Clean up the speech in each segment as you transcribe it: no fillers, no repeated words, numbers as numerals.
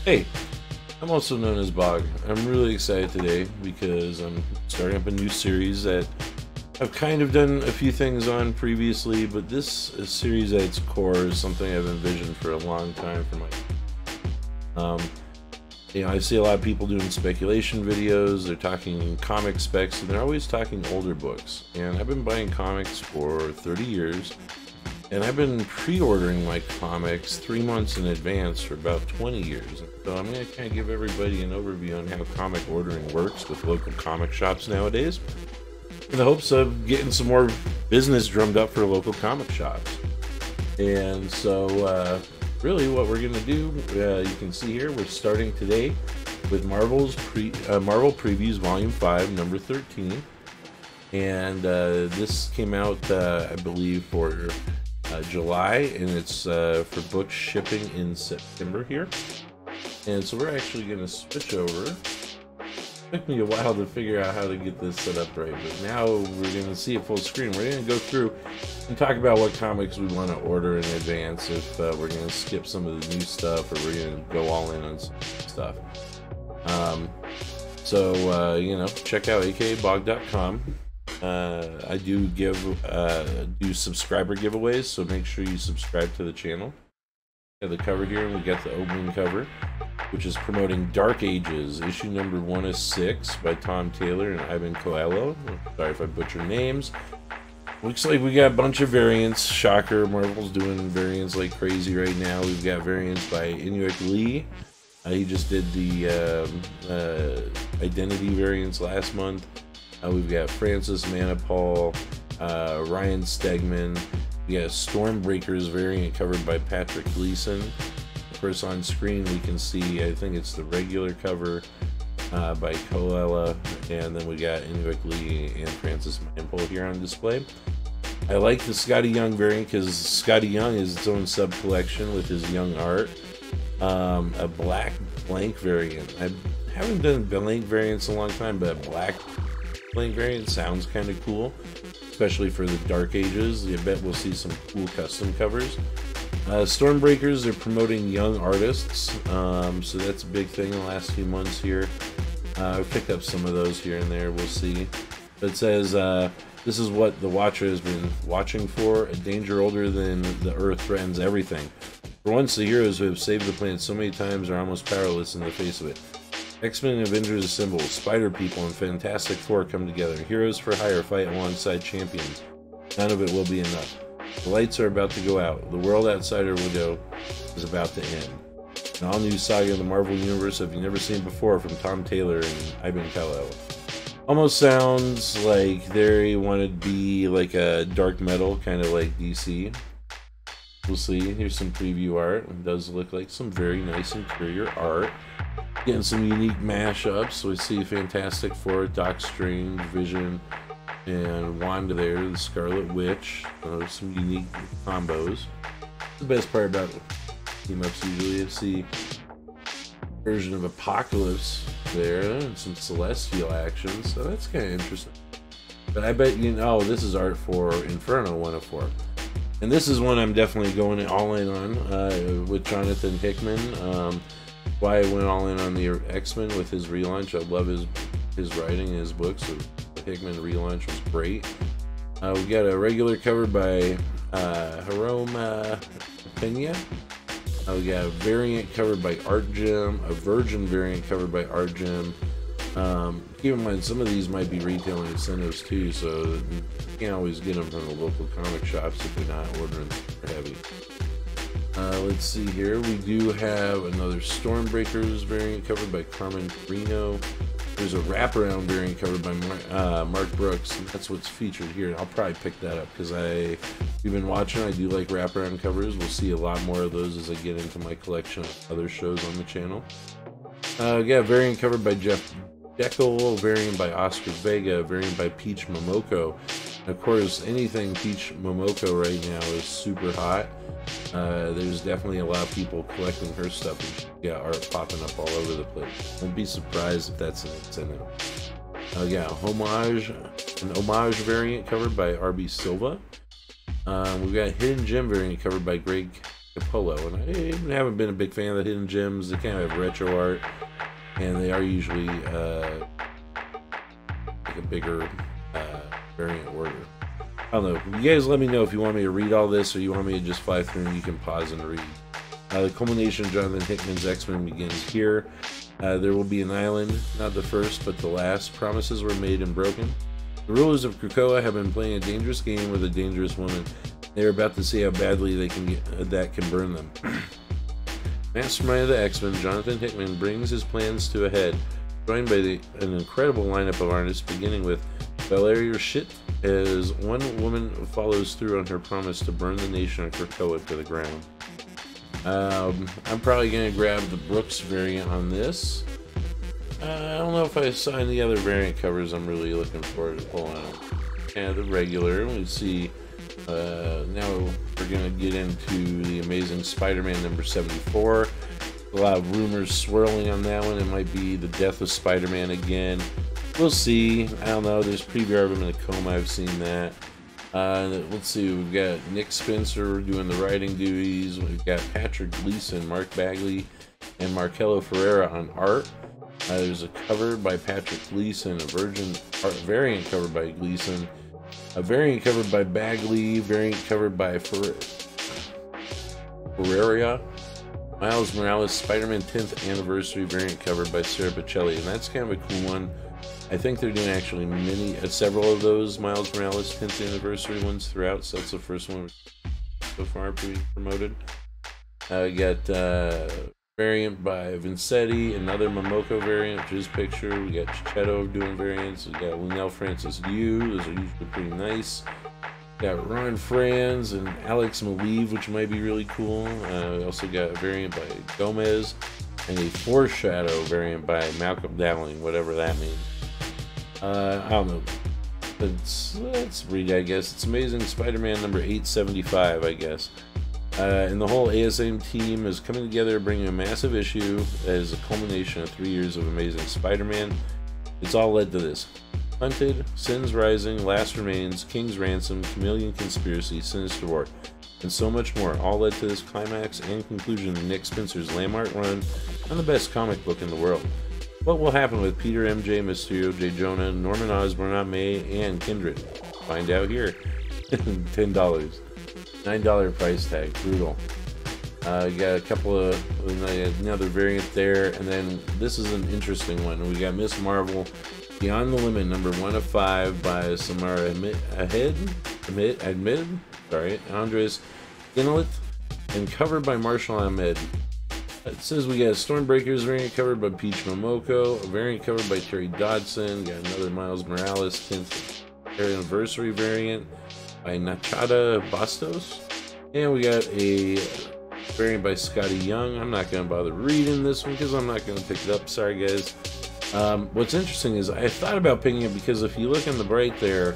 Hey, I'm also known as Bog. I'm really excited today because I'm starting up a new series that I've kind of done a few things on previously, but this series at its core is something I've envisioned for a long time for my. I see a lot of people doing speculation videos. They're talking comic specs, and they're always talking older books. And I've been buying comics for 30 years. And I've been pre-ordering my comics 3 months in advance for about 20 years. So I'm going to kind of give everybody an overview on how comic ordering works with local comic shops nowadays, in the hopes of getting some more business drummed up for local comic shops. And so really what we're going to do, you can see here, we're starting today with Marvel Previews Volume 5, number 13. And this came out, I believe, for July, and it's for book shipping in September here. And so we're actually going to switch over. It took me a while to figure out how to get this set up right, but now we're going to see it full screen. We're going to go through and talk about what comics we want to order in advance, if we're going to skip some of the new stuff, or we're going to go all in on some stuff. Check out akaBoG.com. I do do subscriber giveaways, so make sure you subscribe to the channel. We got the cover here, and we got the opening cover, which is promoting Dark Ages, issue number 1 of 6 by Tom Taylor and Ivan Coelho. Sorry if I butcher names. Looks like we got a bunch of variants. Shocker, Marvel's doing variants like crazy right now. We've got variants by Inuit Lee. He just did the Identity variants last month. We've got Francis Manapul, Ryan Stegman. We got Stormbreakers variant covered by Patrick Gleason. Of course, on screen we can see, I think it's the regular cover by Coelho, and then we got Inuit Lee and Francis Manapul here on display. I like the Scotty Young variant because Scotty Young is its own sub-collection with his young art. A black blank variant. I haven't done blank variants in a long time, but a black blank variant sounds kind of cool, especially for the Dark Ages. I bet we'll see some cool custom covers. Stormbreakers, they're promoting young artists, so that's a big thing in the last few months here. I've picked up some of those here and there, we'll see. But it says, this is what the Watcher has been watching for. A danger older than the Earth threatens everything. For once, the heroes who have saved the planet so many times are almost powerless in the face of it. X-Men and Avengers assemble, Spider People and Fantastic Four come together. Heroes for hire fight alongside champions. None of it will be enough. The lights are about to go out. The world outside our window is about to end. An all-new saga of the Marvel Universe have you never seen before from Tom Taylor and Ivan Coelho. Almost sounds like they want to be like a dark metal, kind of like DC. We'll see. Here's some preview art. It does look like some very nice interior art. Getting some unique mashups. So we see Fantastic Four, Doc Strange, Vision, and Wanda there, the Scarlet Witch. Some unique combos. The best part about team-ups usually is the version of Apocalypse there, and some Celestial action, so that's kind of interesting. But I bet you know this is art for Inferno 104. And this is one I'm definitely going all in on with Jonathan Hickman. Why I went all in on the X-Men with his relaunch. I love his writing and his books. So the Hickman relaunch was great. We got a regular cover by Jerome Pena. We got a variant covered by Art Gem, a Virgin variant covered by Art Gem. Keep in mind, some of these might be retail incentives too, so you can't always get them from the local comic shops if you're not ordering super heavy. Let's see here. We do have another Stormbreakers variant covered by Carmen Carino. There's a wraparound variant covered by Mark Brooks, and that's what's featured here. I'll probably pick that up because we've been watching. I do like wraparound covers. We'll see a lot more of those as I get into my collection of other shows on the channel. We got a variant covered by Jeff Deckel, variant by Oscar Vega, variant by Peach Momoko. And of course, anything Peach Momoko right now is super hot. There's definitely a lot of people collecting her stuff, and she's got art popping up all over the place. Don't be surprised if that's an incentive. Yeah, an homage variant covered by RB Silva. We've got Hidden Gem variant covered by Greg a polo. And I haven't been a big fan of the hidden gems. They kind of have retro art, and they are usually like a bigger variant order. I don't know. You guys let me know if you want me to read all this or you want me to just fly through and you can pause and read. The culmination of Jonathan Hickman's X-Men begins here. There will be an island, not the first, but the last. Promises were made and broken. The rulers of Krakoa have been playing a dangerous game with a dangerous woman. They are about to see how badly they can that can burn them. Mastermind of the X-Men, Jonathan Hickman, brings his plans to a head, joined by an incredible lineup of artists, beginning with Valeria Schitt, as one woman follows through on her promise to burn the nation of Krakoa to the ground. I'm probably going to grab the Brooks variant on this. I don't know if I saw any other variant covers I'm really looking forward to pulling out. Yeah, the regular. We see, now we're going to get into the Amazing Spider-Man number 74. A lot of rumors swirling on that one. It might be the death of Spider-Man again. We'll see. I don't know. There's preview of him in a coma. I've seen that. Let's see. We've got Nick Spencer doing the writing duties. We've got Patrick Gleason, Mark Bagley, and Marcelo Ferreira on art. There's a cover by Patrick Gleason, a variant cover by Gleason, a variant covered by Bagley, variant covered by Ferreira. Miles Morales Spider-Man 10th Anniversary variant covered by Sarah Pichelli, and that's kind of a cool one. I think they're doing actually several of those Miles Morales 10th Anniversary ones throughout, so that's the first one so far being promoted. We got variant by Vincetti, another Momoko variant, which is picture. We got Chichetto doing variants. We got Linnell Francis Yu, those are usually pretty nice. We got Ron Franz and Alex Maleev, which might be really cool. We also got a variant by Gomez and a Foreshadow variant by Malcolm Dowling, whatever that means. I don't know. Let's read, I guess. It's Amazing Spider-Man number 875, I guess. And the whole ASM team is coming together, bringing a massive issue that is a culmination of 3 years of Amazing Spider-Man. It's all led to this. Hunted, Sins Rising, Last Remains, King's Ransom, Chameleon Conspiracy, Sinister War, and so much more, all led to this climax and conclusion of Nick Spencer's landmark run on the best comic book in the world. What will happen with Peter, MJ, Mysterio, J. Jonah, Norman Osborn, Aunt May, and Kindred? Find out here. $10. $9 price tag. Brutal. We got a couple of another variant there, and then this is an interesting one. We got Miss Marvel Beyond the Limit number 1 of 5 by Samara Andres Inlet, and covered by Marshall Ahmed. It says we got a Stormbreakers variant covered by Peach Momoko, a variant covered by Terry Dodson, got another Miles Morales 10th Anniversary variant by Nachada Bastos, and we got a variant by Scotty Young. I'm not going to bother reading this one because I'm not going to pick it up. Sorry, guys. What's interesting is I thought about picking it because if you look on the right there,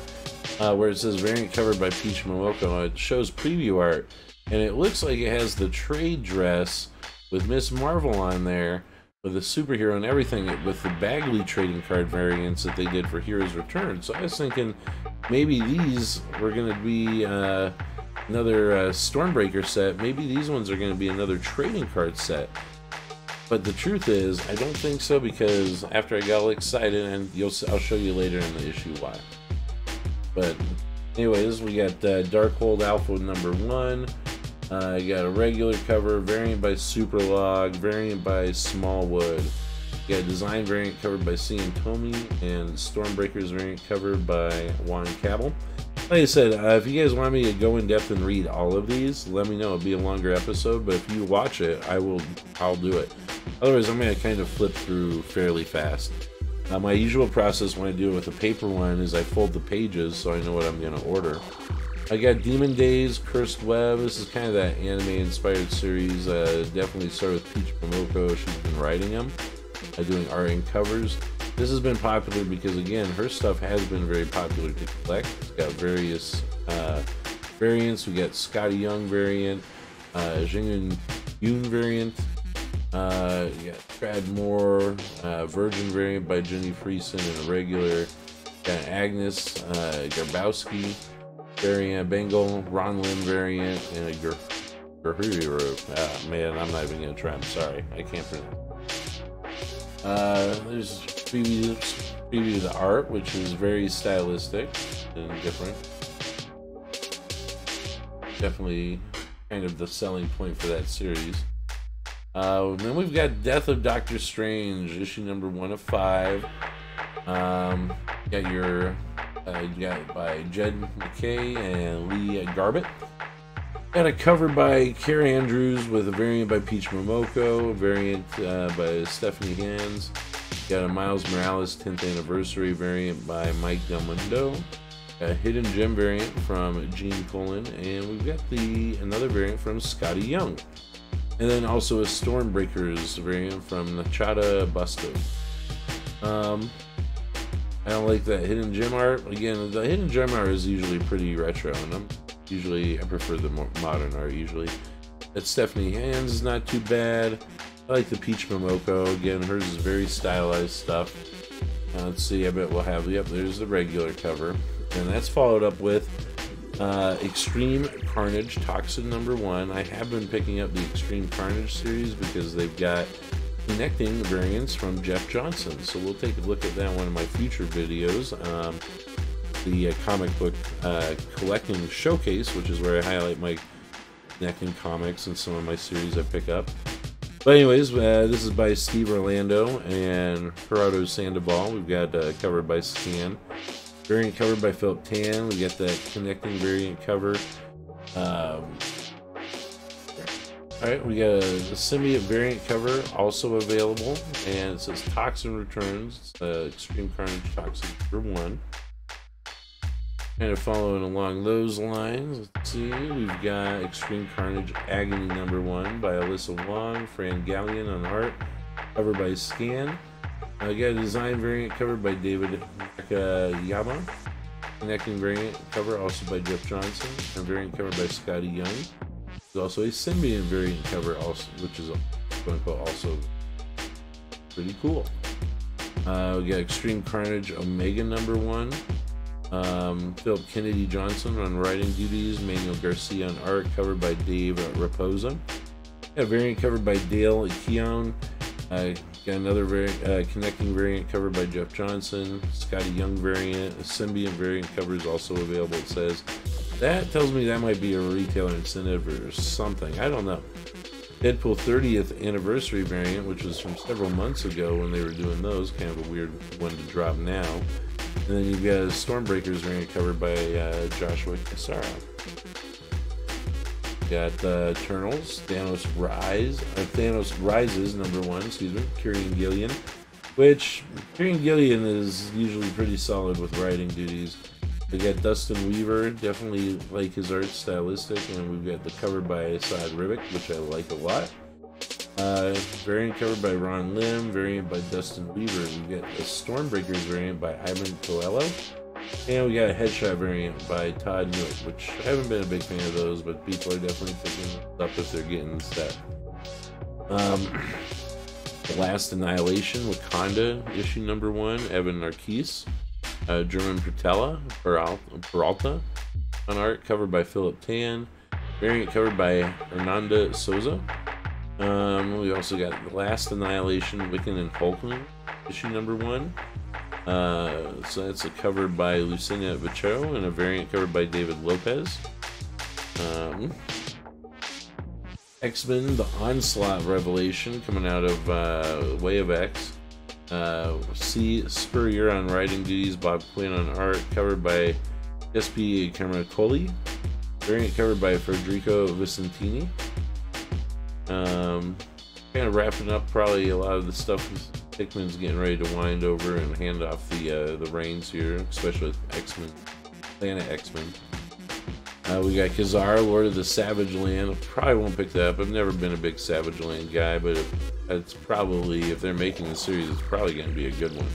where it says variant covered by Peach Momoko, it shows preview art, and it looks like it has the trade dress with Miss Marvel on there, with a superhero and everything, with the Bagley trading card variants that they did for Heroes Return. So I was thinking maybe these were going to be another Stormbreaker set. Maybe these ones are going to be another trading card set. But the truth is, I don't think so, because after I got all excited, and I'll show you later in the issue why. But anyways, we got Darkhold Alpha number 1. You got a regular cover, variant by Superlog, variant by Smallwood. You got a design variant covered by Cian Tomey, and Stormbreakers variant covered by Juan Cabell. Like I said, if you guys want me to go in depth and read all of these, let me know. It'll be a longer episode, but if you watch it, I'll do it. Otherwise, I'm going to kind of flip through fairly fast. My usual process when I do it with the paper one is I fold the pages so I know what I'm going to order. I got Demon Days, Cursed Web. This is kind of that anime-inspired series. Definitely started with Peach Momoko. She's been writing them, doing art and covers. This has been popular because, again, her stuff has been very popular to collect. It's got various variants. We got Scotty Young variant, Jing Yoon variant. You got Trad Moore, Virgin variant by Jenny Freeson, and a regular. Got Agnes Garbowski variant, Bengal, Ron Lim variant, and a Ah, man, I'm not even gonna try. I'm sorry, I can't pronounce. There's preview of the art, which is very stylistic and different. Definitely kind of the selling point for that series. Then we've got Death of Doctor Strange, issue number 1 of 5. Got your you got it by Jed McKay and Lee Garbett. Got a cover by Carrie Andrews with a variant by Peach Momoko, a variant by Stephanie Hans. Got a Miles Morales 10th anniversary variant by Mike Del Mundo. A Hidden Gem variant from Gene Colan, and we've got another variant from Scotty Young. And then also a Stormbreakers variant from Nachata Busto. I don't like that Hidden Gem art. Again, the Hidden Gem art is usually pretty retro, and I prefer the more modern art usually. That Stephanie Hans is not too bad. I like the Peach Momoko. Again, hers is very stylized stuff. Let's see, I bet we'll have, yep, there's the regular cover. And that's followed up with Extreme Carnage Toxin number 1. I have been picking up the Extreme Carnage series because they've got connecting variants from Jeff Johnson. So we'll take a look at that in one of my future videos. The comic book collecting showcase, which is where I highlight my connecting comics and some of my series I pick up. But anyways, this is by Steve Orlando and Gerardo Sandoval. We've got covered by Scan. Variant cover by Philip Tan. We got that connecting variant cover. Alright, we got a symbiote variant cover also available. And it says Toxin Returns. It's Extreme Carnage Toxin number 1. Kind of following along those lines, let's see, we've got Extreme Carnage Agony number 1 by Alyssa Wong, Fran Gallion on art, cover by Scan. I got a design variant cover by David Yama, connecting variant cover also by Jeff Johnson, and variant cover by Scotty Young. There's also a symbiote variant cover, also, which is quote unquote also pretty cool. We got Extreme Carnage Omega number 1. Philip Kennedy Johnson on writing duties, Manuel Garcia on art, covered by Dave Raposa. Got a variant covered by Dale Keown. Got another connecting variant covered by Jeff Johnson. Scotty Young variant, a symbiote variant cover is also available. It says that tells me that might be a retailer incentive or something. I don't know. Deadpool 30th anniversary variant, which was from several months ago when they were doing those, kind of a weird one to drop now. And then you've got a Stormbreakers variant covered by Joshua Cassara. Got Eternals, Thanos Rises number 1, excuse me, Kieran Gillian. Which Kieran Gillian is usually pretty solid with writing duties. We got Dustin Weaver, definitely like his art stylistic, and we've got the cover by Saad Ribic, which I like a lot. Variant covered by Ron Lim, variant by Dustin Weaver. We got a Stormbreakers variant by Ivan Coelho, and we got a Headshot variant by Todd Newitt, which I haven't been a big fan of those, but people are definitely picking up if they're getting set. The Last Annihilation, Wakanda, issue number 1, Evan Narcisse. German Peralta on art, covered by Philip Tan. Variant covered by Hernanda Souza. We also got The Last Annihilation, Wiccan and Hulkling, issue number 1. So that's a cover by Lucinia Vachero and a variant covered by David Lopez. X-Men, The Onslaught Revelation, coming out of Way of X. C. Spurrier on writing duties, Bob Quinn on art, covered by S.P. Cameracoli. Variant covered by Federico Vicentini. Kind of wrapping up probably a lot of the stuff Hickman's getting ready to wind over and hand off the reins here, especially with X-Men, Planet X-Men. We got Kazar, Lord of the Savage Land. Probably won't pick that up. I've never been a big Savage Land guy, but it's probably, if they're making the series, it's probably going to be a good one.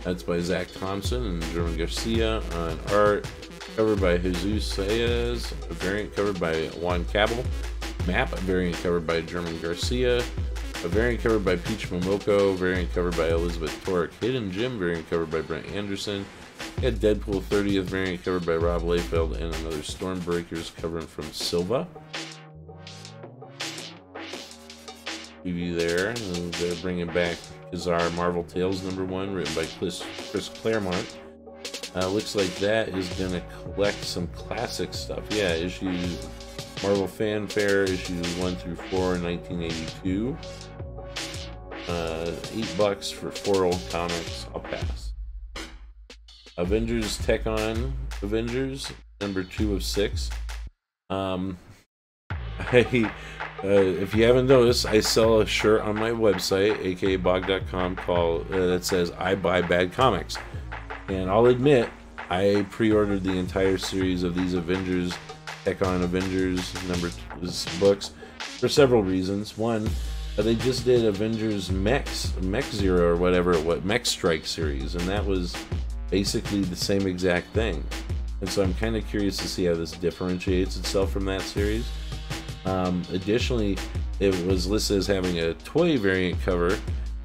That's by Zach Thompson and German Garcia on art, covered by Jesus Saez, a variant covered by Juan Cabell. Map, a variant covered by German Garcia, a variant covered by Peach Momoko, variant covered by Elizabeth Torek. Hidden Gem variant covered by Brent Anderson. Got Deadpool 30th variant covered by Rob Liefeld, and another Stormbreakers covering from Silva. preview there. And they're bringing back Bizarre Marvel Tales #1, written by Chris Claremont. Looks like that is going to collect some classic stuff. Yeah, Marvel Fanfare, issues 1 through 4 in 1982. $8 for 4 old comics. I'll pass. Avengers Tech On Avengers, #2 of 6. If you haven't noticed, I sell a shirt on my website, akaBoG.com, that says "I buy bad comics." And I'll admit, I pre-ordered the entire series of these Avengers Tech On Avengers books for several reasons. One, they just did Avengers Mech Zero or whatever, Mech Strike series, and that was basically the same exact thing. And so I'm kind of curious to see how this differentiates itself from that series. Additionally, it was listed as having a toy variant cover,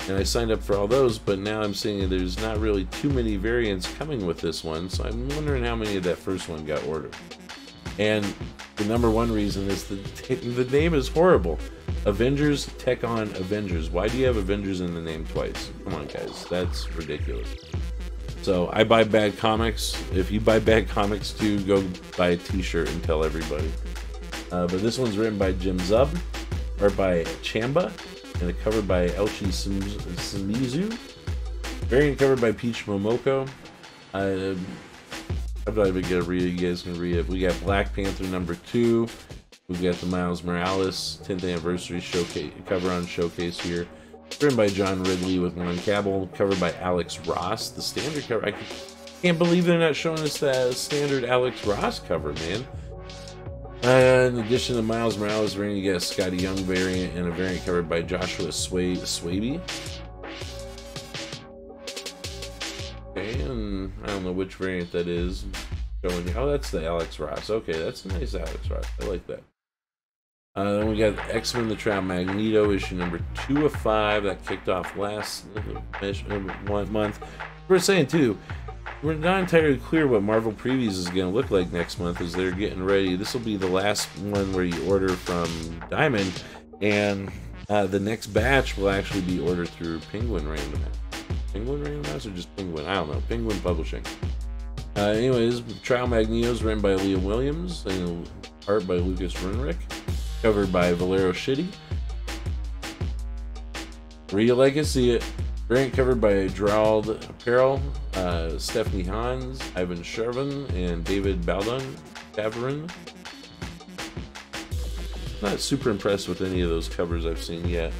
and I signed up for all those, but now I'm seeing there's not really too many variants coming with this one, so I'm wondering how many of that first one got ordered. And the #1 reason is the name is horrible. Avengers Tech On Avengers. Why do you have Avengers in the name twice? Come on, guys, that's ridiculous. So I buy bad comics. If you buy bad comics too, go buy a t-shirt and tell everybody. But this one's written by Jim Zub, or by Chamba, and a cover by Elchi Simizu. Variant cover by Peach Momoko. I'm not even gonna read it. You guys can read it. We got Black Panther #2. We've got the Miles Morales 10th anniversary showcase cover on showcase here. Written by John Ridley with Lon Cabell. Covered by Alex Ross. The standard cover. I can't believe they're not showing us that standard Alex Ross cover, man. In addition to Miles Morales variant, you get a Scotty Young variant and a variant covered by Joshua Swaby. Okay, and I don't know which variant that is. Showing you. Oh, that's the Alex Ross. Okay, that's a nice Alex Ross. I like that. Then we got X-Men The Trial Magneto, issue #2 of 5. That kicked off last month. We're saying, too, we're not entirely clear what Marvel Previews is going to look like next month as they're getting ready. This will be the last one where you order from Diamond, and the next batch will actually be ordered through Penguin Random House. Penguin Random House or just Penguin? I don't know. Penguin Publishing. Anyways, Trial Magneto is written by Leah Williams and art by Lucas Runrick. Covered by Valero Shitty. Read it like I see it. Variant covered by Gerald Apparel, Stephanie Hans, Ivan Shervin, and David Bavarin. Not super impressed with any of those covers I've seen yet.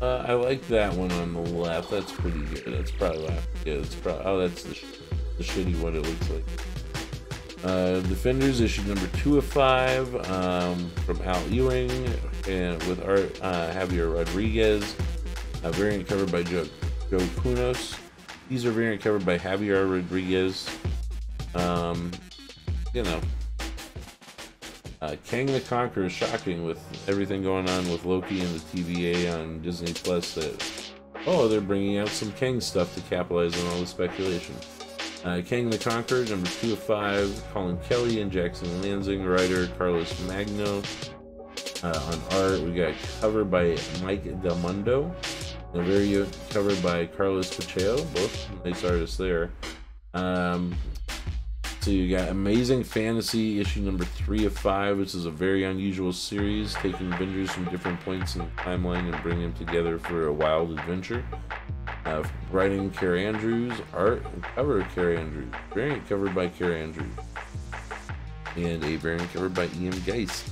I like that one on the left. That's pretty good. That's probably left. Yeah, that's probably. Oh, that's the shitty one. It looks like. Defenders issue #2 of 5 from Al Ewing and with art Javier Rodriguez. Variant covered by Joe Kunos. These are variant covered by Javier Rodriguez. Kang the Conqueror is shocking with everything going on with Loki and the TVA on Disney Plus. They're bringing out some Kang stuff to capitalize on all the speculation. Kang the Conqueror, #2 of 5, Colin Kelly and Jackson Lansing, writer Carlos Magno. On art, we got cover by Mike Del Mundo, and a variant covered by Carlos Pacheco, both nice artists there. So you got Amazing Fantasy, issue #3 of 5, which is a very unusual series, taking Avengers from different points in the timeline and bringing them together for a wild adventure. Writing Carrie Andrews, art and cover Carrie Andrews, variant covered by Carrie Andrews, and a variant covered by Ian Geist.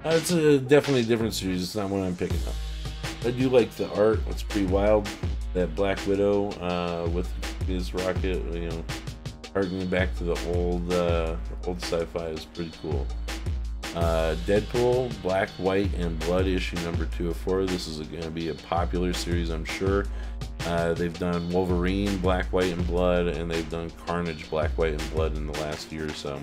It's definitely a different series. It's not one I'm picking up. I do like the art. It's pretty wild. That Black Widow with his rocket, harkening back to the old sci-fi is pretty cool. Deadpool, Black, White, and Blood, issue #2 of 4. This is going to be a popular series, I'm sure. They've done Wolverine, Black, White, and Blood, and they've done Carnage, Black, White, and Blood in the last year or so.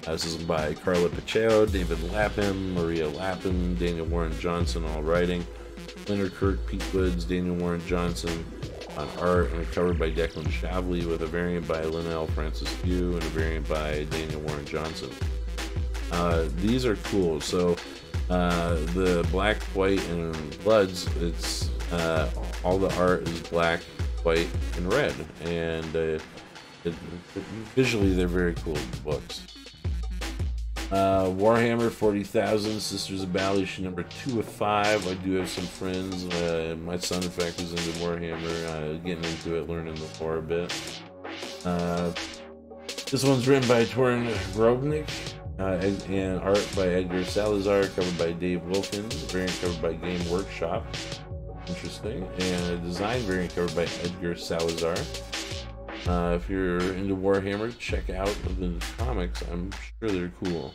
This is by Carla Pacheco, David Lapham, Maria Lapham, Daniel Warren Johnson, all writing. Leonard Kirk, Pete Woods, Daniel Warren Johnson on art, and covered by Declan Shavley with a variant by Linnell Francis Hugh and a variant by Daniel Warren Johnson. These are cool. So The black, white, and bloods, it's all the art is black, white, and red, and visually they're very cool books. Warhammer 40,000, Sisters of Battle, issue number 2 of 5. I do have some friends. My son, in fact, is into Warhammer, getting into it, learning the lore a bit. This one's written by Torin Grobnik, and art by Edgar Salazar, covered by Dave Wilkins, variant covered by Game Workshop. Interesting. And a design variant covered by Edgar Salazar. If you're into Warhammer, check out the comics. I'm sure they're cool.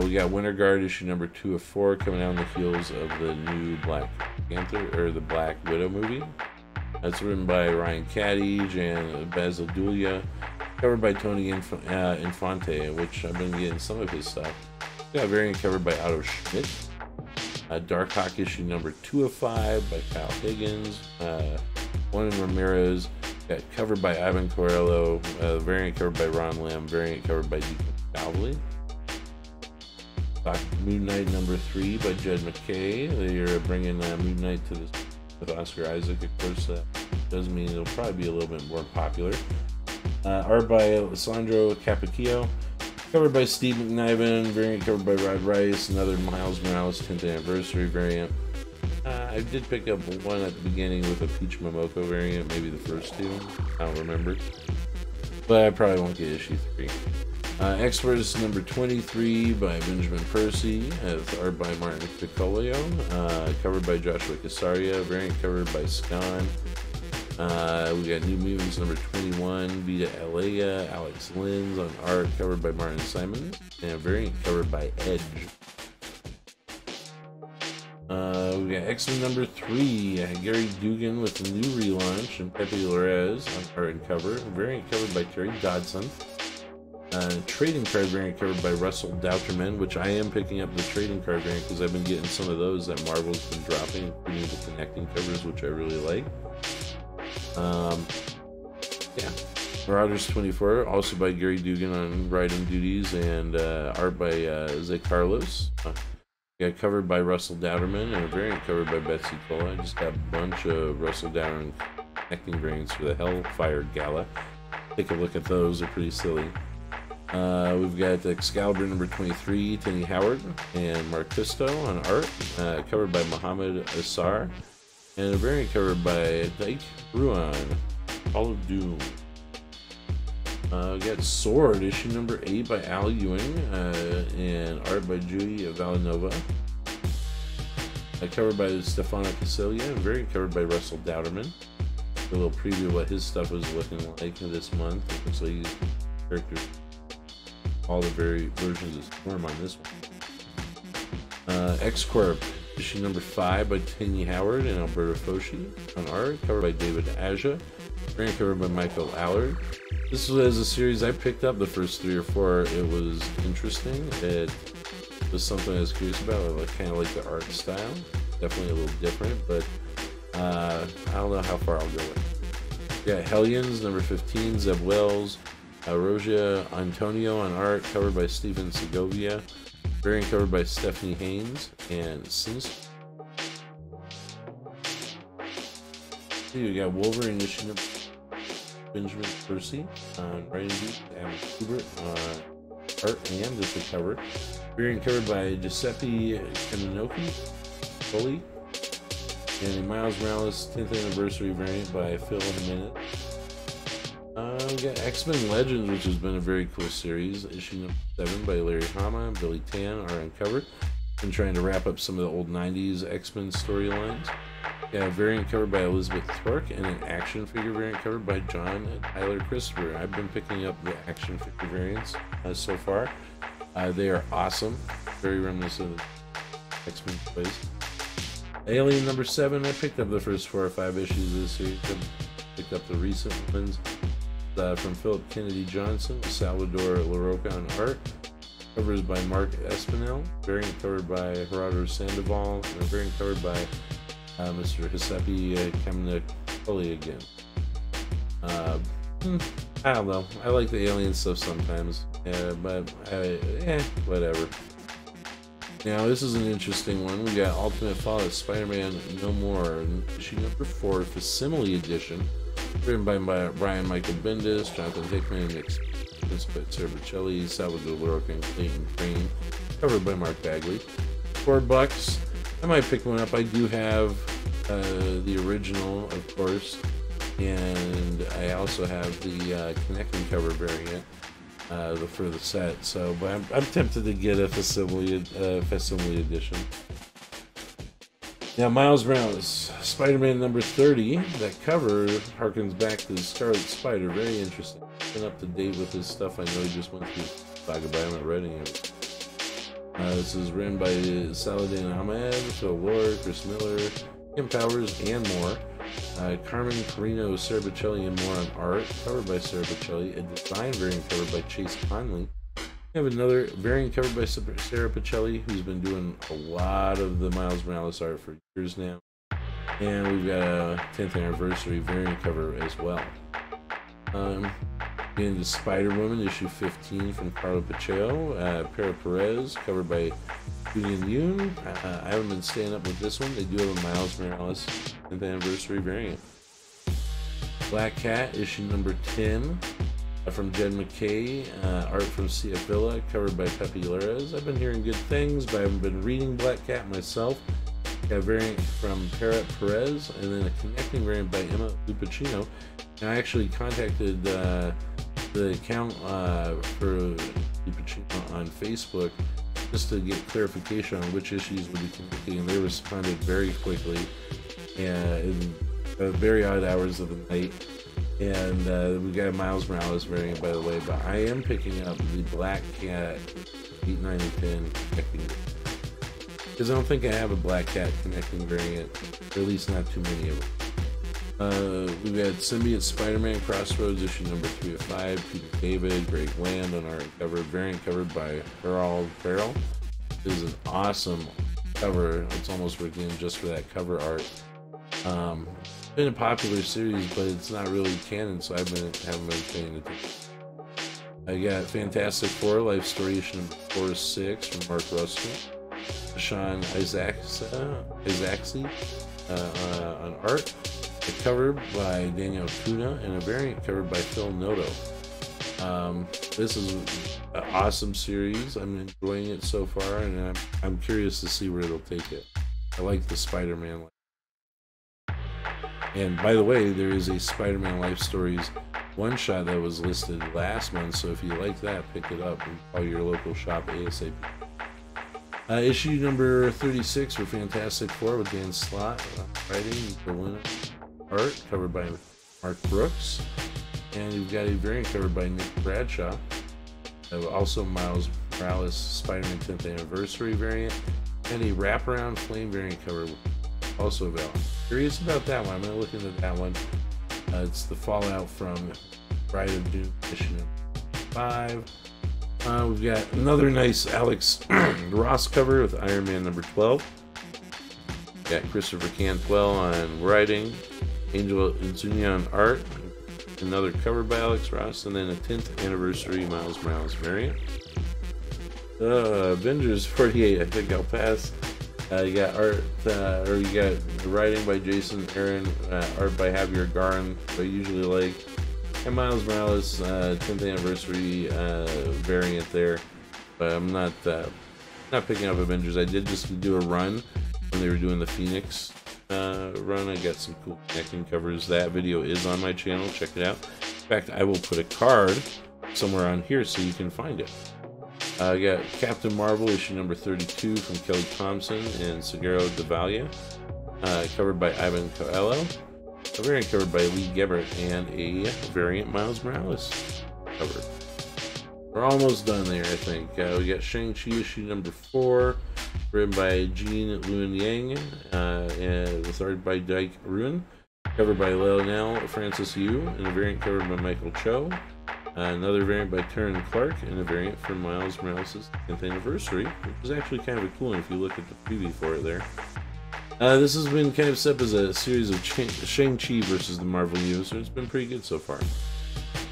We got Winter Guard issue number 2 of 4 coming out on the heels of the new Black Panther, or the Black Widow movie. That's written by Ryan Caddige and Basil Dulia, covered by Tony Infante, which I've been getting some of his stuff. We got a variant covered by Otto Schmidt. Darkhawk issue number 2 of 5 by Kyle Higgins. Juan Ramirez. Got covered by Ivan Corello, variant covered by Ron Lamb, variant covered by Deacon Cowley. Moon Knight number 3 by Jed McKay. They are bringing Moon Knight to this with Oscar Isaac. Of course, that does mean it'll probably be a little bit more popular. Art by Alessandro Cappuccio, covered by Steve McNiven, variant covered by Rod Rice, another Miles Morales 10th anniversary variant. I did pick up one at the beginning with a Peach Momoko variant, maybe the first 2, I don't remember. But I probably won't get issue 3. Experts number 23 by Benjamin Percy, art by Martin Piccolio, covered by Joshua Casaria, variant covered by Scon. We got New Mutants number 21, Vita Alea, Alex Lins on art, covered by Martin Simon, and a variant covered by Edge. We got X-Men number 3, Gary Dugan with the new relaunch, and Pepe Larez on art and cover, variant covered by Terry Dodson. Trading card variant covered by Russell Douterman, which I am picking up the trading card variant because I've been getting some of those that Marvel's been dropping, including the connecting covers, which I really like. Yeah. Marauders 24, also by Gary Dugan on writing duties, and art by Zay Carlos. Got covered by Russell Douterman, and a variant covered by Betsy Cola. I just got a bunch of Russell Douterman connecting variants for the Hellfire Gala. Take a look at those, they're pretty silly. We've got Excalibur number 23, Tony Howard and Mark Pisto on art, covered by Mohammed Assar, and a variant covered by Dyke Ruan, Call of Doom. We got Sword, issue number 8 by Al Ewing, and art by Judy Valanova. Covered by Stefano Casillia, and variant covered by Russell Douterman. A little preview of what his stuff is looking like this month. It looks like he's characters, all the very versions of Storm on this one. X-Corp, issue number 5 by Tanya Howard and Alberto Foshi on art, covered by David Aja, variant covered by Michael Allard. This was a series I picked up the first 3 or 4. It was interesting. It was something I was curious about. I kind of like the art style. Definitely a little different, but I don't know how far I'll go with it. We got Hellions, number 15, Zeb Wells, Rosia Antonio on art, covered by Stephen Segovia, variant covered by Stephanie Haynes, and Sinister. We got Wolverine issue number Benjamin Percy on writing duties, Adam Kubert on art and just the cover. Variant covered by Giuseppe Kananoki, Foley, and a Miles Morales 10th anniversary variant by Phil in a Minute. We got X-Men Legends, which has been a very cool series. Issue number 7 by Larry Hama and Billy Tan are uncovered. Been trying to wrap up some of the old 90s X-Men storylines. Got a variant covered by Elizabeth Thorpe and an action figure variant covered by John and Tyler Christopher. I've been picking up the action figure variants so far. They are awesome. Very reminiscent of X-Men toys. Alien number 7, I picked up the first 4 or 5 issues of this series. I picked up the recent ones from Philip Kennedy Johnson, Salvador LaRocca on art. Covers by Mark Espinel, variant covered by Gerardo Sandoval, and a variant covered by Mr. Giuseppe Caminacoli again. I don't know. I like the alien stuff sometimes, but whatever. Now this is an interesting one. We got Ultimate Fallout Spider-Man No More, issue number 4, Facsimile Edition, written by Brian Michael Bendis, Jonathan Hickman, and Nick by Sarah Bocelli, Salvador Lorca, and Clayton Crane, covered by Mark Bagley. $4. I might pick one up. I do have the original, of course, and I also have the connecting cover variant for the set. So, but I'm tempted to get a facsimile edition. Now, Miles Morales, Spider-Man number 30. That cover harkens back to the Scarlet Spider. Very interesting. Been up to date with his stuff. I know he just went through Saga, but I haven't read any of it. This is written by Saladin Ahmed, Phil Lord, Chris Miller, Kim Powers, and more. Carmen Carino, Sarah Bocelli, and more on art, covered by Sarah Bocelli. A design variant covered by Chase Conley. We have another variant covered by Sarah Bocelli, who's been doing a lot of the Miles Morales art for years now. And we've got a 10th anniversary variant cover as well. Into Spider-Woman, issue 15 from Carlo Pacheco, Pera Perez, covered by Julian Yoon. I haven't been staying up with this one. They do have a Miles Morales 10th anniversary variant. Black Cat, issue number 10, from Jed McKay, art from C.F. Villa, covered by Pepe Larraz. I've been hearing good things, but I haven't been reading Black Cat myself. Got a variant from Pera Perez, and then a connecting variant by Emma Lupacino. And I actually contacted the account for Lupacino on Facebook just to get clarification on which issues would be connecting, and they responded very quickly in very odd hours of the night. And we got a Miles Morales variant, by the way, but I am picking up the Black Cat 8, 9, and 10 connecting, because I don't think I have a Black Cat connecting variant, or at least not too many of them. We've got Symbiote Spider-Man Crossroads, issue number 3 of 5, Peter David, Greg Land on art cover, variant covered by Harold Farrell. This is an awesome cover. It's almost worth getting just for that cover art. It's been a popular series, but it's not really canon, so haven't been paying attention. I got Fantastic Four Life Story, issue number 4 of 6 from Mark Russell, Sean Isaacsi on art. A cover by Daniel Kuna, and a variant covered by Phil Noto. This is an awesome series. I'm enjoying it so far, and I'm curious to see where it'll take it. I like the Spider-Man. And by the way, there is a Spider-Man Life Stories one-shot that was listed last month, so if you like that, pick it up and call your local shop ASAP. Issue number 36 for Fantastic Four with Dan Slott writing, Berlin art, covered by Mark Brooks. And you've got a variant covered by Nick Bradshaw. Also Miles Morales Spider-Man 10th Anniversary variant. And a wraparound flame variant cover, also available. Curious about that one. I'm going to look into that one. It's the Fallout from Bride of Doom issue number 5. We've got another nice Alex Ross cover with Iron Man number 12. Got Christopher Cantwell on writing, Angel Inzuna on art, another cover by Alex Ross, and then a 10th anniversary Miles Morales variant. Avengers 48, I think I'll pass. You got art, or you got writing by Jason Aaron, art by Javier Garn, I usually like, and Miles Morales 10th anniversary variant there. But I'm not picking up Avengers. I did just do a run when they were doing the Phoenix run. I got some cool connecting covers. That video is on my channel. Check it out. In fact, I will put a card somewhere on here so you can find it. I got Captain Marvel issue number 32 from Kelly Thompson and Seguero Devalia, covered by Ivan Coelho, a variant covered by Lee Gebert, and a variant Miles Morales cover. We're almost done there, I think. We got Shang-Chi issue number 4, written by Jean Luen Yang, and with art by Dyke Ruin, covered by Lionel Francis Yu, and a variant covered by Michael Cho. Another variant by Taryn Clark, and a variant for Miles Morales' 10th anniversary, which is actually kind of a cool one if you look at the preview for it there. This has been kind of set up as a series of Shang-Chi versus the Marvel Universe, so it's been pretty good so far.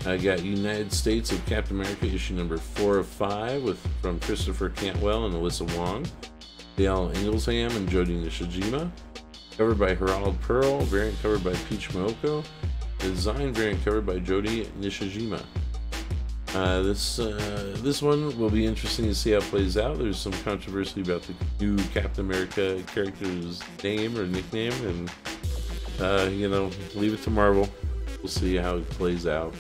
I got United States of Captain America issue number 4 of 5 from Christopher Cantwell and Alyssa Wong. Dale Inglesham and Jody Nishijima. Covered by Herald Pearl, variant covered by Peach Momoko. Design variant covered by Jody Nishijima. This one will be interesting to see how it plays out. There's some controversy about the new Captain America character's name or nickname, and you know, leave it to Marvel. We'll see how it plays out.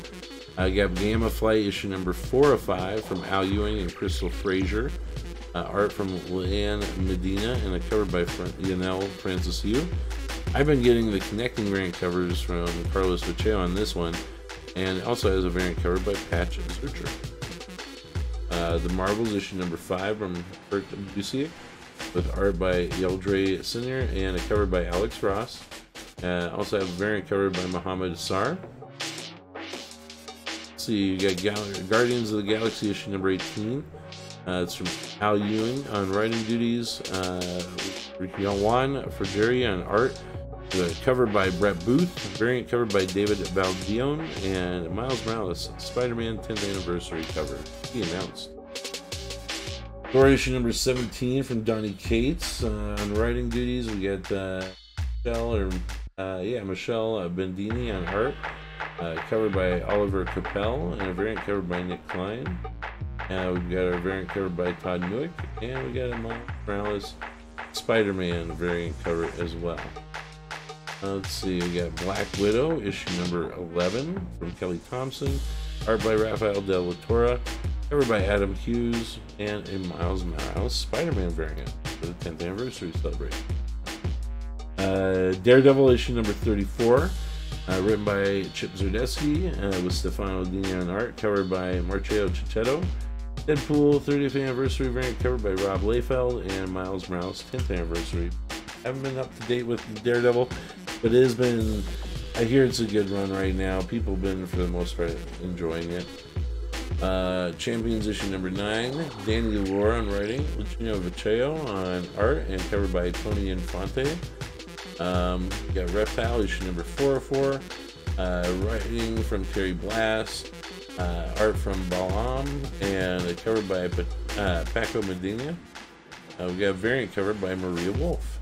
I got Gamma Flight issue number 4 of 5 from Al Ewing and Crystal Frazier. Art from Leanne Medina and a cover by Yanel Francis Yu. I've been getting the connecting variant covers from Carlos Vacheo on this one, and it also has a variant cover by Patch Zurcher. The Marvels issue number 5 from Kurt Busiek with art by Yeldre Sinner and a cover by Alex Ross. Also have a variant cover by Muhammad Assar. See, you got Guardians of the Galaxy issue number 18. It's from Al Ewing on writing duties. Juan Frigeri on art. Covered by Brett Booth. Variant covered by David Baldion. And Miles Morales Spider-Man 10th anniversary cover. He announced. Thor issue number 17 from Donny Cates on writing duties. We got Michelle Bendini on art. Covered by Oliver Capel and a variant covered by Nick Klein. We've got our variant covered by Todd Newick, and we got a Miles Morales Spider-Man variant cover as well. Let's see, we got Black Widow issue number 11 from Kelly Thompson, art by Rafael Del Latorre, covered by Adam Hughes, and a Miles Morales Spider-Man variant for the 10th anniversary celebration. Daredevil issue number 34. Written by Chip Zdarsky with Stefano Dini on art, covered by Marcio Cicchetto. Deadpool 30th anniversary variant covered by Rob Liefeld, and Miles Morales 10th anniversary. Haven't been up to date with Daredevil, but it has been, I hear it's a good run right now. People have been, for the most part, enjoying it. Champions issue number 9, Danny Lore on writing, Luchino Vacheo on art, and covered by Tony Infante. We got Reptile issue number 404, writing from Terry Blass, art from Balam, and covered by Paco Medina. We got variant covered by Maria Wolf.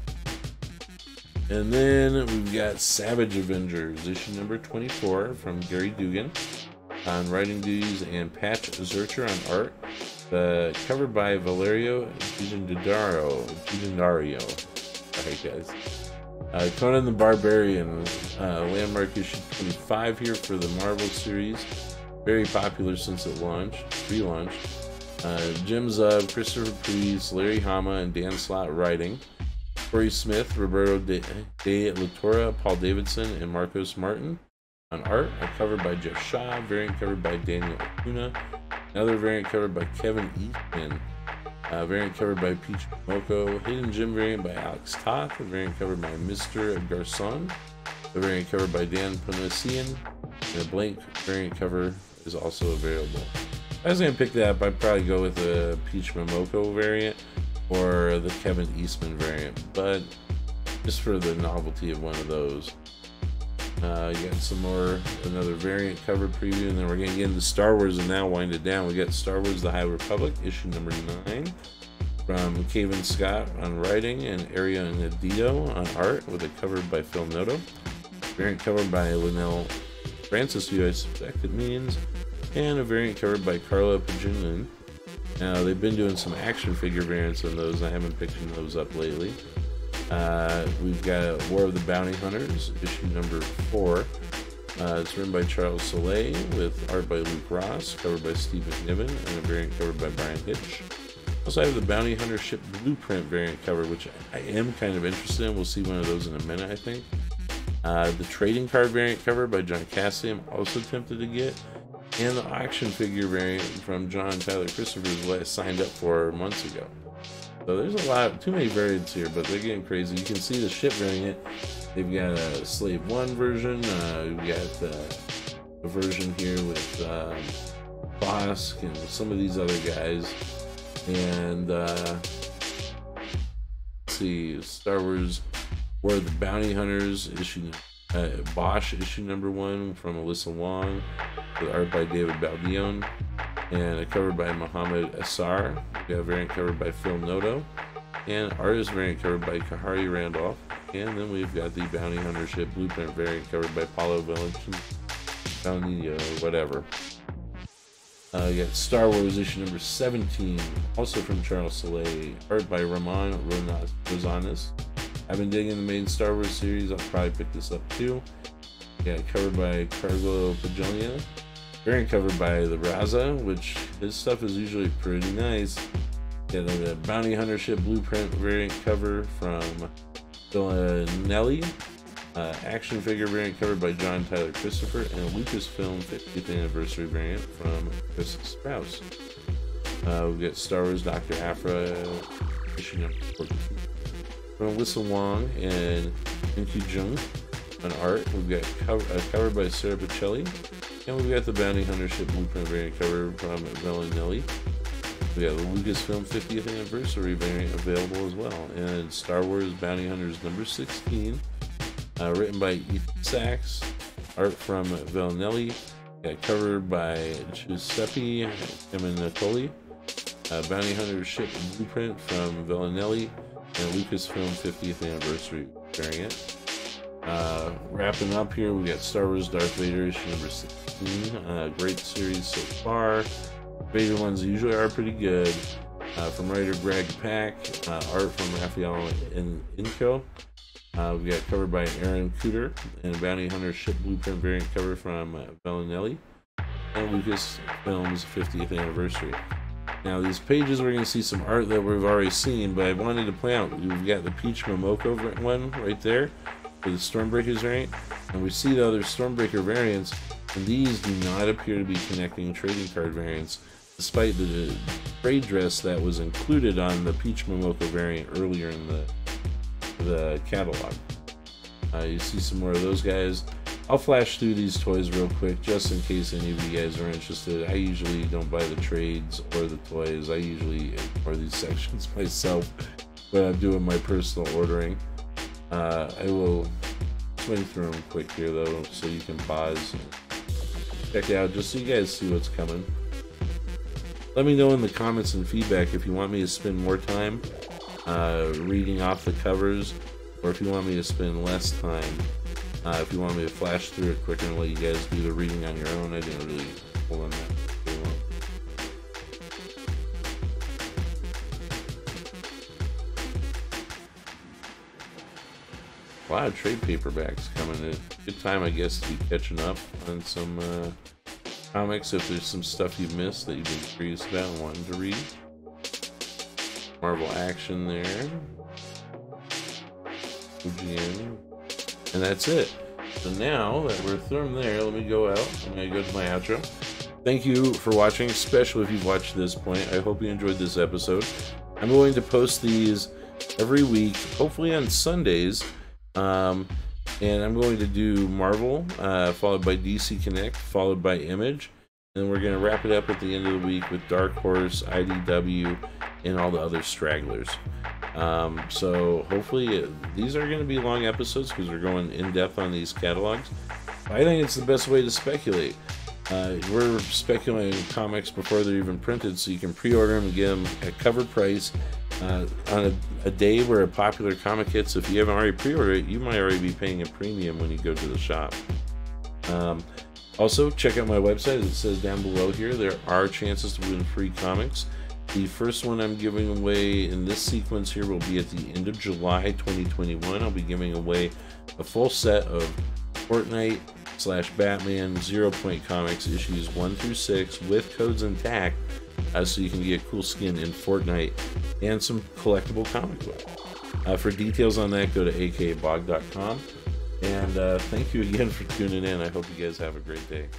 And then we've got Savage Avengers issue number 24 from Gary Dugan on writing duties, and Patch Zurcher on art. Covered by Valerio Gigandario. Alright, guys. Conan the Barbarian, landmark issue 25 here for the Marvel series. Very popular since it relaunched. Jim Zub, Christopher Priest, Larry Hama, and Dan Slott writing. Corey Smith, Roberto de La Torre, Paul Davidson, and Marcos Martin on art. Covered by Jeff Shaw, variant covered by Daniel Acuna. Another variant covered by Kevin Eastman. Variant covered by Peach Momoko, Hidden Gem variant by Alex Toth, a variant covered by Mr. Garcon, a variant covered by Dan Panosian, and a blank variant cover is also available. If I was going to pick that up, I'd probably go with the Peach Momoko variant or the Kevin Eastman variant, but just for the novelty of one of those. You got some more, another variant cover preview, and then we're going to get into Star Wars and now wind it down. We got Star Wars The High Republic, issue number 9, from Cavan Scott on writing, and Aria Nadito on art, with a cover by Phil Noto. Variant covered by Linnell Francis, who I suspect it means, and a variant covered by Carla Paginin. Now, they've been doing some action figure variants on those. I haven't picked those up lately. We've got War of the Bounty Hunters, issue number 4. It's written by Charles Soleil with art by Luke Ross, covered by Steve McNiven, and a variant covered by Brian Hitch. Also, I have the Bounty Hunter Ship Blueprint variant cover, which I am kind of interested in. We'll see one of those in a minute, I think. The trading card variant cover by John Cassidy, I'm also tempted to get. And the action figure variant from John Tyler Christopher is what I signed up for months ago. So there's a lot, too many variants here, but they're getting crazy. You can see the ship variant. They've got a Slave 1 version. We've got a version here with Bosk and some of these other guys. And let's see, Star Wars War of the Bounty Hunters, Bosch issue number 1 from Alyssa Wong, with art by David Baldion, and a cover by Muhammad Assar. We got a variant covered by Phil Noto. and artist variant cover by Kahari Randolph. And then we've got the Bounty Hunter ship blueprint variant covered by Paulo Valenino, whatever. We got Star Wars issue number 17, also from Charles Soule, art by Ramon Rosanes. I've been digging the main Star Wars series. I'll probably pick this up too. Yeah, covered by Carlo Pagilia. Variant covered by the Raza, which his stuff is usually pretty nice. Got the Bounty Hunter ship blueprint variant cover from Villanelli. Action figure variant covered by John Tyler Christopher, and Lucasfilm 50th anniversary variant from Chris Sprouse. We've got Star Wars Dr. Aphra issue number 14 from Alyssa Wong and Inkyu Jung on art. We've got cover by Sarah Pacelli, and we've got the Bounty Hunter ship blueprint variant cover from Villanelli. We have the Lucasfilm 50th anniversary variant available as well, and Star Wars Bounty Hunters number 16, written by Ethan Sachs, art from Villanelli, covered by Giuseppe Caminatoli, Bounty Hunter ship blueprint from Villanelli, and Lucasfilm 50th anniversary variant. Wrapping up here, we got Star Wars Darth Vader issue number 16. Great series so far. Vader ones usually are pretty good. From writer Greg Pak, art from Raphael Inco. We got covered by Aaron Cooter, and Bounty Hunter ship blueprint variant cover from Villanelli, and Lucasfilm's 50th anniversary. Now these pages we're going to see some art that we've already seen, but I wanted to point out we've got the Peach Momoko one right there for the Stormbreakers variant, and we see the other Stormbreaker variants, and these do not appear to be connecting trading card variants, despite the trade dress that was included on the Peach Momoko variant earlier in the catalog. You see some more of those guys. I'll flash through these toys real quick just in case any of you guys are interested. I usually don't buy the trades or the toys. I usually ignore these sections myself when I'm doing my personal ordering. I will swing through them quick here though, so you can pause and check it out just so you guys see what's coming. Let me know in the comments and feedback if you want me to spend more time reading off the covers, or if you want me to spend less time. If you want me to flash through it quicker and let you guys do the reading on your own. I didn't really hold on that too long. A lot of trade paperbacks coming in. Good time, I guess, to be catching up on some comics if there's some stuff you missed that you've been curious about and wanting to read. Marvel Action there. UGN. And that's it. So now that we're through there, let me go out. I'm going to go to my outro. Thank you for watching, especially if you've watched to this point. I hope you enjoyed this episode. I'm going to post these every week, hopefully on Sundays. And I'm going to do Marvel, followed by DC Connect, followed by Image. And we're going to wrap it up at the end of the week with Dark Horse, IDW, and all the other stragglers. So hopefully these are going to be long episodes because we're going in depth on these catalogs. I think it's the best way to speculate. We're speculating comics before they're even printed, so you can pre-order them and get them at cover price on a day where a popular comic hits. If you haven't already pre-ordered it, you might already be paying a premium when you go to the shop. Also, check out my website. As it says down below here, there are chances to win free comics. The first one I'm giving away in this sequence here will be at the end of July 2021. I'll be giving away a full set of Fortnite/Batman 0 Point Comics issues 1 through 6 with codes intact, so you can get cool skin in Fortnite and some collectible comic book. For details on that, go to akaBoG.com. And thank you again for tuning in. I hope you guys have a great day.